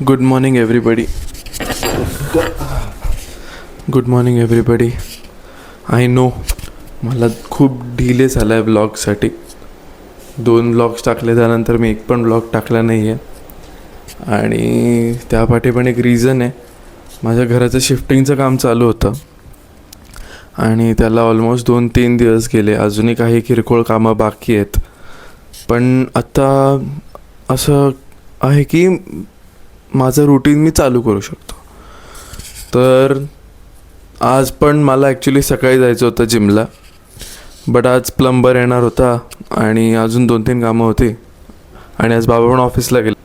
Good morning everybody. Good morning everybody. I know मला खूप delay झाला आहे ब्लॉगसाठी. 2 ब्लॉग्स टाकले, त्यानंतर मी एक पण ब्लॉग टाकला नाही आहे. आणि त्यापाठी पण एक रिझन आहे. माझ्या घराचं शिफ्टिंगचं काम चालू होतं आणि त्याला ऑलमोस्ट 2-3 दिवस गेले. अजूनही काही किरकोळ कामं बाकी आहेत. पण आता असं आहे की माझं रुटीन मी चालू करू शकतो. तर आज पण मला ॲक्च्युली सकाळी जायचं होतं जिमला, बट आज प्लंबर येणार होता आणि अजून 2-3 कामं होती आणि आज बाबा पण ऑफिसला गेले,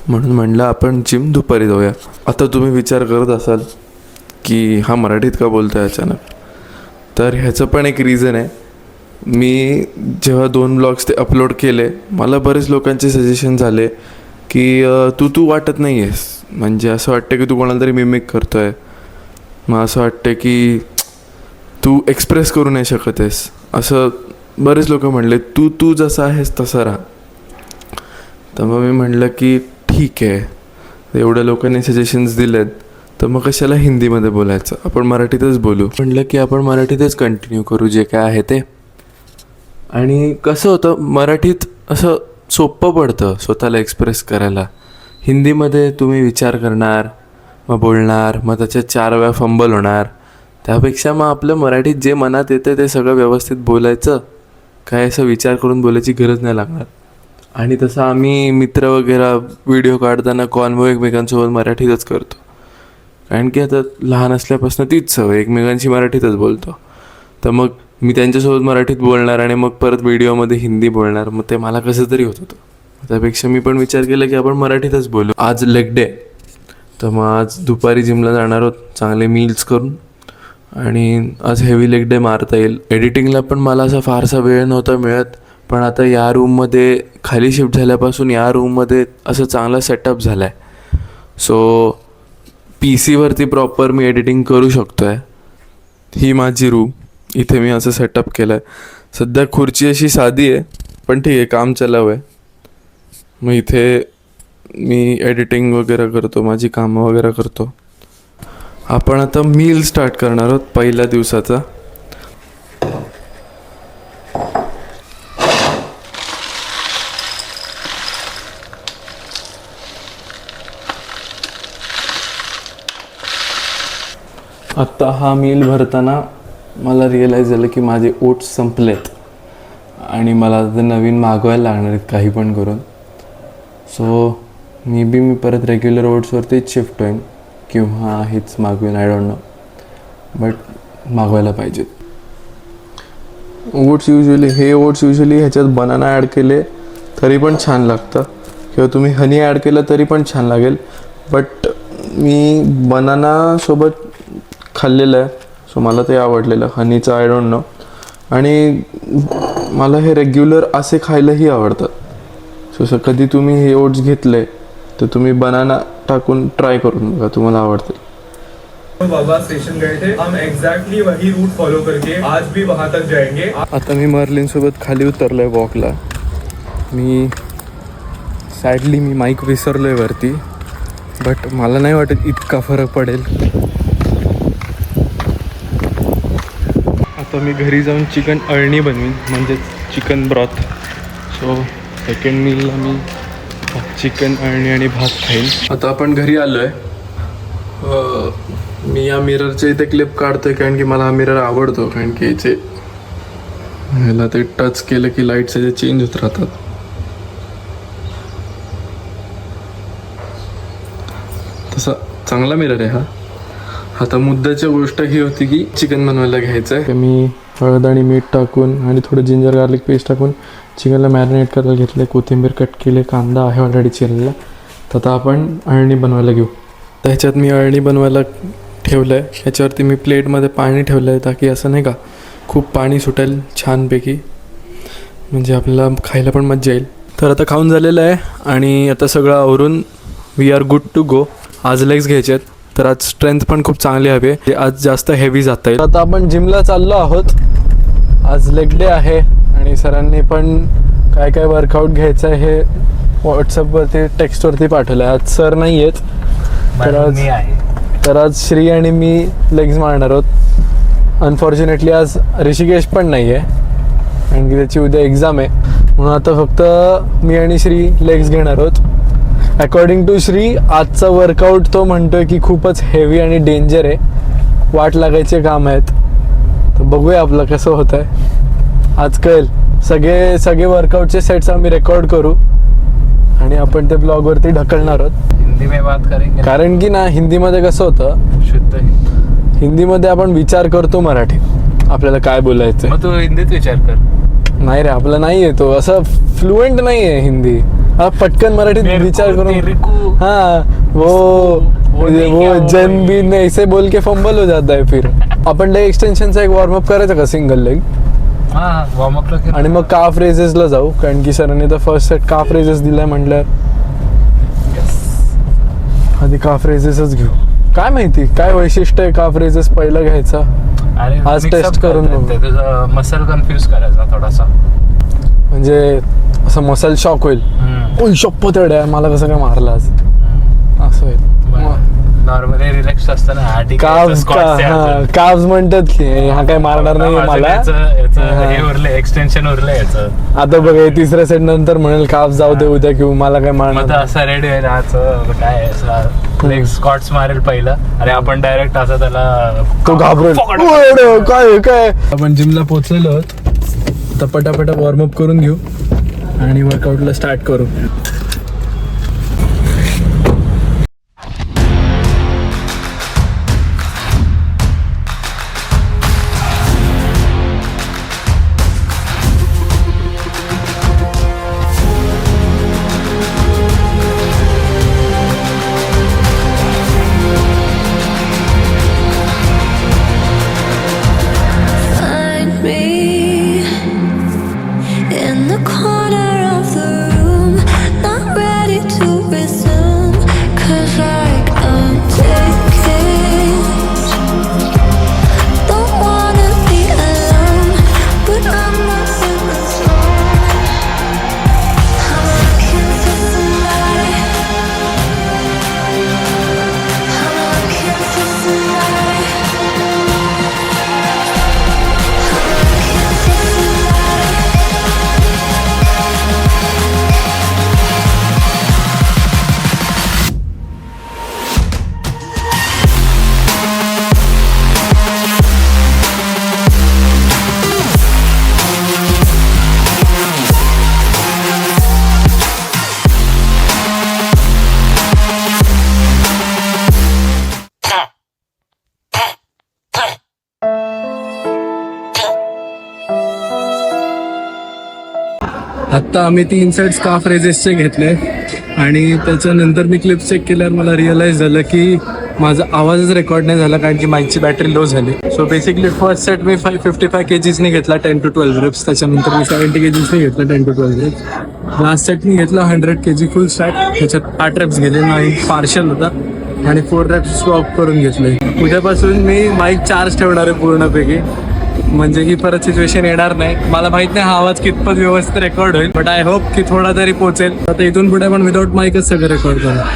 म्हणून म्हणलं आपण जिम दुपारी जाऊया. आता तुम्ही विचार करत असाल की हा मराठीत का बोलतो आहे अचानक. तर ह्याचं पण एक रिझन आहे. मी जेव्हा 2 ब्लॉग्स ते अपलोड केले, मला बरेच लोकांचे सजेशन झाले की तू वाटत नाही आहेस, म्हणजे असं वाटतं की तू कोणाला तरी मिमिक करतो आहे. मग असं वाटतं की तू एक्सप्रेस करू नाही शकत आहेस. असं बरेच लोक म्हणले, तू जसा आहेस तसा राहा. तर मग मी म्हणलं की ठीक आहे, एवढ्या लोकांनी सजेशन्स दिलेत तर मग कशाला हिंदीमध्ये बोलायचं, आपण मराठीतच बोलू. म्हणलं की आपण मराठीतच कंटिन्यू करू जे काय आहे ते. आणि कसं होतं, मराठीत असं सोपं पडतं स्वतःला एक्सप्रेस करायला. हिंदीमध्ये तुम्ही विचार करणार, मग बोलणार, मग त्याच्यात 4 वेळा फंबल होणार. त्यापेक्षा मग आपलं मराठीत जे मनात येतं ते सगळं व्यवस्थित बोलायचं. काय असं विचार करून बोलायची गरज नाही लागणार. आणि तसं आम्ही मित्र वगैरे व्हिडिओ काढताना कॉन्वो एकमेकांसोबत मराठीतच करतो, कारण की आता लहान असल्यापासून तीच सवय, एकमेकांशी मराठीतच बोलतो. तर मग मी त्यांच्यासोबत मराठीत बोलणार आणि मग परत व्हिडिओमध्ये हिंदी बोलणार, मग ते मला कसं तरी होत होतं. त्यापेक्षा मी पण विचार केला की आपण मराठीतच बोलू. आज लेग डे, तर मग आज दुपारी जिमला जाणार आहोत चांगले मील्स करून. आणि आज हेवी लेग डे मारता येईल. एडिटिंगला पण मला असा फारसा वेळ नव्हता मिळत, पण आता या रूममध्ये खाली शिफ्ट झाल्यापासून या रूममध्ये असं चांगला सेटअप झाला आहे. सो PC-वरती प्रॉपर मी एडिटिंग करू शकतो आहे. ही माझी रूम, इथे मी असं सेटअप केलं आहे. सध्या खुर्ची अशी साधी आहे, पण ठीक आहे, काम चालू आहे. मग इथे मी एडिटिंग वगैरे करतो, माझी कामं वगैरे करतो. आपण आता मील स्टार्ट करणार आहोत पहिल्या दिवसाचा. आत्ता हा मील भरताना मला रिअलाईज झालं की माझे ओट्स संपलेत आणि मला आता नवीन मागवायला लागणार आहेत काही पण करून. सो मी परत रेग्युलर ओट्सवरतीच शिफ्ट होईन किंवा हेच मागवेन, आय डोंट नो, बट मागवायला पाहिजेत. ओट्स युजली ह्याच्यात बनाना ॲड केले तरी पण छान लागतं, किंवा तुम्ही हनी ॲड केलं तरी पण छान लागेल. बट मी बनानासोबत खाल्लेलं आहे, सो मला ते आवडलेलं. हनीचं आय डोंट नो. आणि मला हे रेग्युलर असे खायलाही आवडतात. सो कधी तुम्ही हे ओट्स घेतले तर तुम्ही बनाना टाकून ट्राय करून बघा, तुम्हाला आवडते. बाबा स्टेशन गए थे, हम एग्जैक्टली वही रूट फॉलो करके आज भी वहाँ तक जाएंगे. आता मी मर्लिनसोबत खाली उतरलो आहे वॉकला. सॅडली मी माईक विसरलो आहे वरती, बट मला नाही वाटत इतका फरक पडेल. आता मी घरी जाऊन चिकन अळणी बनवीन, म्हणजेच चिकन ब्रॉथ. सो सेकंड मीलला मी चिकन अळणी आणि भात खाईन. आता आपण घरी आलो आहे. मी या मिररच्या इथे क्लिप काढतोय कारण की मला हा मिरर आवडतो, कारण की ह्याला ते टच केलं की लाईट्स याचे चेंज होत राहतात. तसा चांगला मिरर आहे हा. आता मुद्द्याची गोष्ट ही होती की चिकन बनवायला घ्यायचं आहे. मी हळद आणि मीठ टाकून आणि थोडं जिंजर गार्लिक पेस्ट टाकून चिकनला मॅरिनेट करायला घेतलं. कोथिंबीर कट केले, कांदा आहे ऑलरेडी चिरलेला. तर आता आपण अळणी बनवायला घेऊ. तर ह्याच्यात मी अळणी बनवायला ठेवलं आहे. ह्याच्यावरती मी प्लेटमध्ये पाणी ठेवलं आहे, ताकी असं नाही का खूप पाणी सुटेल छानपैकी, म्हणजे आपल्याला खायला पण मजा येईल. तर आता खाऊन झालेलं आहे आणि आता सगळं आवरून we are good to go. आज लेग्स घ्यायचे आहेत, तर आज स्ट्रेंथ पण खूप चांगली हवी आहे. आज जास्त हेवी जाता येईल. आता आपण जिमला चाललो आहोत. आज लेग डे आहे आणि सरांनी पण काय काय वर्कआउट घ्यायचं आहे हे व्हॉट्सअपवरती टेक्स्टवरती पाठवलं आहे. आज सर नाही आहेत, मी आहे. तर आज श्री आणि मी लेग्स मारणार आहोत. अनफॉर्च्युनेटली आज ऋषिकेश पण नाही आहे, कारण की त्याची उद्या एक्झाम आहे. म्हणून आता फक्त मी आणि श्री लेग्स घेणार आहोत. अकॉर्डिंग टू श्री आजचा वर्कआउट तो म्हणतोय की खूपच हेवी आणि डेंजर आहे, वाट लागायचे काम आहेत. तर बघूया आपलं कसं होत आहे, आज कळेल. सगळे वर्कआउटचे सेट्स आम्ही रेकॉर्ड करू आणि आपण ते ब्लॉगवरती ढकलणार आहोत. हिंदी में बात करेंगे, कारण की ना हिंदीमध्ये कसं होतं, शुद्ध हिंदी. हिंदीमध्ये आपण विचार करतो मराठीत, आपल्याला काय बोलायचं. मग तू हिंदीत विचार कर. नाही रे, आपला नाही आहे तो असं फ्लुएंट नाही आहे हिंदी. हा पटकन मराठीत विचार करून हाँ वो जन भी नहीं ऐसे बोल के फंबल हो जाता है. फिर आपण लेग एक्सटेन्शनचा एक वॉर्मअप करायचा का सिंगल लेग, हा वॉर्मअपला आणि मग काफ रेजेसला जाऊ, कारण की सरांनी तर फर्स्ट सेट काफ रेजेस दिलाय म्हटलं आधी काफ रेजेसच घेऊ. काय माहिती काय वैशिष्ट्य आहे काफ रेजेस पहिला घ्यायचा. आज टेस्ट करून बघू. तुझा मसल कन्फ्यूज करायचा थोडासा, म्हणजे असं मसल शॉक होईल. ओय शप्पो तेवढ्या मला कसं काय मारलं आज असं होईल. नॉर्मली रिलॅक्स असतं ना. काब्स म्हणतात की हा काय मारणार नाही मला, हे उरले एक्सटेन्शन उरले याचं. आता बघा तिसऱ्या सेट नंतर म्हणेल काब्स जाऊ दे उद्या किंवा मला काय मारणार. मग असं रेडी होईल आज काय लेग स्कॉट्स मारेल पहिलं, आणि आपण डायरेक्ट असं त्याला तो घाबरेल काय काय. आपण जिमला पोहोचलेलो आहोत, आता पटापटा वॉर्मअप करून घेऊ आणि वर्कआउटला स्टार्ट करू. In the corner of the room, not ready to resume, 'cause like I'm taking, don't wanna be alone, but I'm not in the zone. I'm looking for somebody, I'm looking for somebody, आत्ता आम्ही 3 sets काफ रेजेसचे घेतले आणि त्याच्यानंतर मी clip check केल्यावर मला realise झालं की माझा आवाजच रेकॉर्ड नाही झाला, कारण की माईकची बॅटरी लो झाली. सो बेसिकली फर्स्ट सेट मी 55 kgsनी घेतला 10 to 12 reps. त्याच्यानंतर मी 70 kgsनी घेतला 10 to 12 reps. लास्ट सेट मी घेतला 100 kg फुल स्टॅक, त्याच्यात 8 reps गेले, नाही पार्शल होता, आणि 4 reps स्टॉप करून घेतले. उद्यापासून मी माईक चार्ज ठेवणार आहे पूर्णपैकी, म्हणजे ही परत सिच्युएशन येणार नाही. मला माहित नाही हा आवाज कितपत व्यवस्थित रेकॉर्ड होईल, बट आय होप की थोडा तरी पोहोचेल. आता इथून पुढे पण विदाउट माईकच सगळं रेकॉर्ड करा.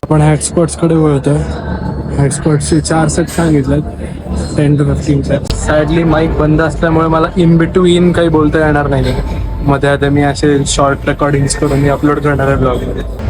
आपण हॅट स्क्वॉट्सकडे वळतोय. हॅट स्क्वॉट्सचे 4 सेट सांगितलेत 10 to 15 सेट. सॅडली माईक बंद असल्यामुळे मला इन बिटवीन काही बोलता येणार नाही. मध्ये आता मी असे शॉर्ट रेकॉर्डिंग्स करून मी अपलोड करणार आहे ब्लॉगमध्ये.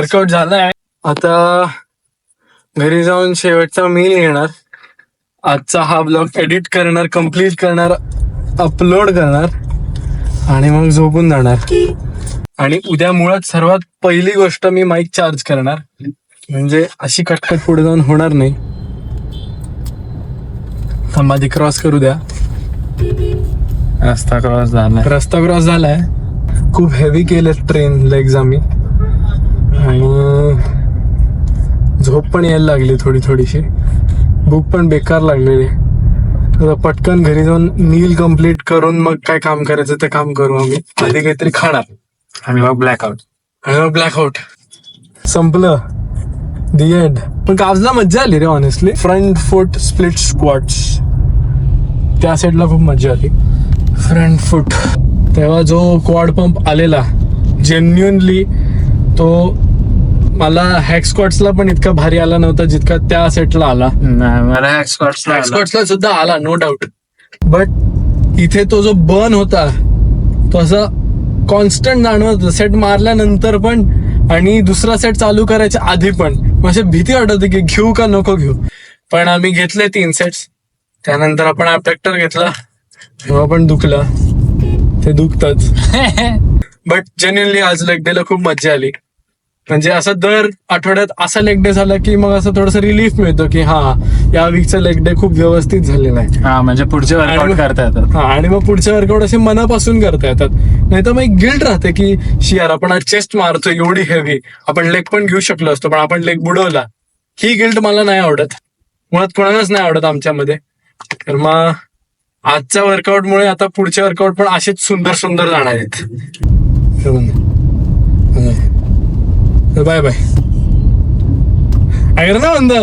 वर्कआउट झालाय. आता घरी जाऊन शेवटचा मील घेणार, आजचा हा ब्लॉग एडिट करणार, कम्प्लीट करणार, अपलोड करणार आणि मग झोपून जाणार. आणि उद्या मुळात सर्वात पहिली गोष्ट मी माईक चार्ज करणार, म्हणजे अशी कटकट पुढे जाऊन होणार नाही. आधी क्रॉस करू द्या. रस्ता क्रॉस झालाय. खूप हेवी केले ट्रेन लेग्स आम्ही आणि झोप पण यायला लागली थोडीशी. भूक पण बेकार लागलेली. आता पटकन घरी जाऊन मील कम्प्लीट करून मग काय काम करायचं ते काम करू. आम्ही आधी काहीतरी खाणार आणि मग ब्लॅकआउट संपलं. दी एंड. पण काजला मज्जा आली रे ऑनेस्टली. फ्रंट फूट स्प्लिट स्क्वॉट्स त्या साईडला खूप मज्जा आली. फ्रंट फूट तेव्हा जो क्वाड पंप आलेला जेन्युनली तो मला हॅक स्क्वॉट्सला पण इतका भारी आला नव्हता जितका त्या सेटला आला. मला स्कॉट्सला सुद्धा आला नो डाऊट. बट इथे तो जो बर्न होता तो असा कॉन्स्टंट जाणवत सेट मारल्यानंतर पण आणि दुसरा सेट चालू करायच्या आधी पण. म्हणजे भीती वाटत होती की घेऊ का नको घेऊ. पण आम्ही घेतले 3 सेट्स. त्यानंतर आपण ॲबडक्टर घेतला तेव्हा पण दुखला. ते दुखतच. बट जेन्युअनली आज लेग डेला खूप मज्जा आली. म्हणजे असं दर आठवड्यात असा लेग डे झाला की मग असं थोडंसं रिलीफ मिळतो की हा या वीकचा लेग डे खूप व्यवस्थित झालेला आहे. हा म्हणजे पुढचे वर्कआउट करता येतात. हा आणि मग पुढचे वर्कआउट असे मनापासून करता येतात. नाही तर मग एक गिल्ट राहते की यार आपण आज चेस्ट मारतो एवढी हेवी, आपण लेग पण घेऊ शकलो असतो पण आपण लेग बुडवला. ही गिल्ट मला नाही आवडत, मुळात कोणालाच नाही आवडत आमच्यामध्ये. तर मग आजच्या वर्कआउटमुळे आता पुढचे वर्कआउट पण असेच सुंदर सुंदर जाणार आहेत. Bye bye. ऐक ना बंद.